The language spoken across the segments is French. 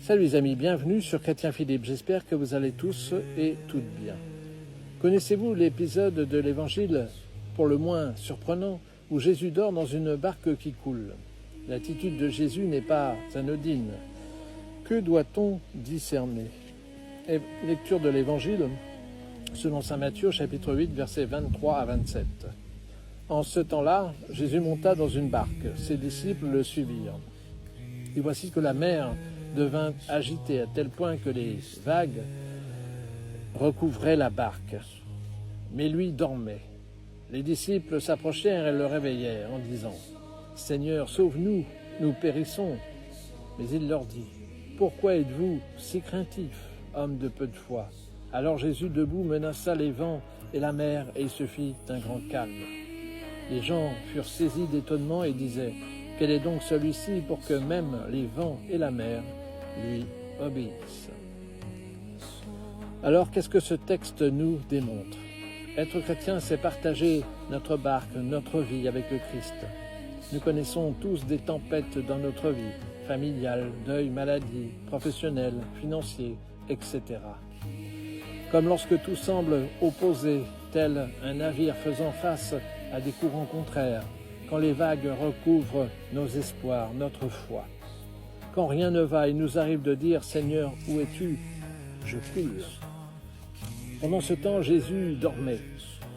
Salut les amis, bienvenue sur Chrétien Philippe, j'espère que vous allez tous et toutes bien. Connaissez-vous l'épisode de l'Évangile, pour le moins surprenant, où Jésus dort dans une barque qui coule? L'attitude de Jésus n'est pas anodine. Que doit-on discerner? Lecture de l'Évangile selon saint Matthieu, chapitre 8, versets 23 à 27. En ce temps-là, Jésus monta dans une barque, ses disciples le suivirent. Et voici que la mer devint agitée à tel point que les vagues recouvraient la barque. Mais lui dormait. Les disciples s'approchèrent et le réveillèrent en disant « Seigneur, sauve-nous, nous périssons !» Mais il leur dit « Pourquoi êtes-vous si craintifs, hommes de peu de foi ?» Alors Jésus debout menaça les vents et la mer et il se fit un grand calme. Les gens furent saisis d'étonnement et disaient « Quel est donc celui-ci pour que même les vents et la mer lui obéissent ?» Alors, qu'est-ce que ce texte nous démontre? Être chrétien, c'est partager notre barque, notre vie avec le Christ. Nous connaissons tous des tempêtes dans notre vie, familiale, deuil, maladie, professionnelle, financier, etc. Comme lorsque tout semble opposé, tel un navire faisant face à des courants contraires, quand les vagues recouvrent nos espoirs, notre foi. Quand rien ne va, il nous arrive de dire « Seigneur, où es-tu? Je coule ». Pendant ce temps, Jésus dormait.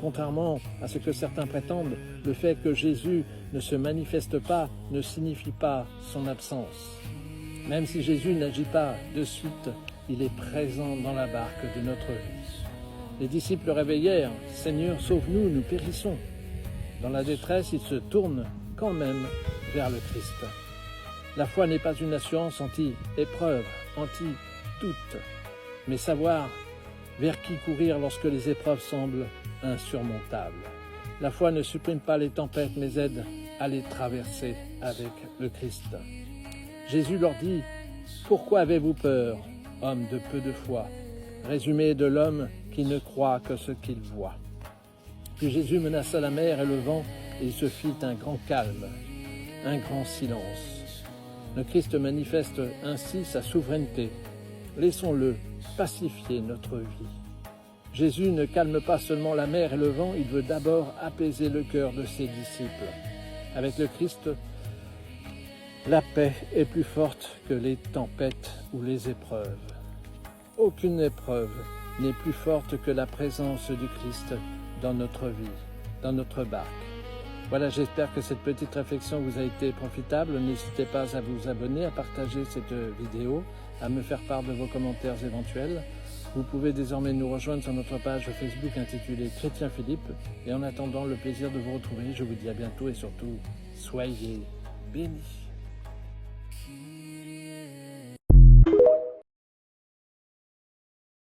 Contrairement à ce que certains prétendent, le fait que Jésus ne se manifeste pas ne signifie pas son absence. Même si Jésus n'agit pas de suite, il est présent dans la barque de notre vie. Les disciples le réveillèrent « Seigneur, sauve-nous, nous périssons ». Dans la détresse, ils se tournent quand même vers le Christ. La foi n'est pas une assurance anti-épreuve, anti-doute, mais savoir vers qui courir lorsque les épreuves semblent insurmontables. La foi ne supprime pas les tempêtes, mais aide à les traverser avec le Christ. Jésus leur dit « Pourquoi avez-vous peur, hommes de peu de foi ?» Résumé de l'homme qui ne croit que ce qu'il voit. Puis Jésus menaça la mer et le vent, et il se fit un grand calme, un grand silence. Le Christ manifeste ainsi sa souveraineté. Laissons-le pacifier notre vie. Jésus ne calme pas seulement la mer et le vent, il veut d'abord apaiser le cœur de ses disciples. Avec le Christ, la paix est plus forte que les tempêtes ou les épreuves. Aucune épreuve n'est plus forte que la présence du Christ dans notre vie, dans notre barque. Voilà, j'espère que cette petite réflexion vous a été profitable. N'hésitez pas à vous abonner, à partager cette vidéo, à me faire part de vos commentaires éventuels. Vous pouvez désormais nous rejoindre sur notre page Facebook intitulée Chrétien Philippe. Et en attendant le plaisir de vous retrouver, je vous dis à bientôt et surtout, soyez bénis.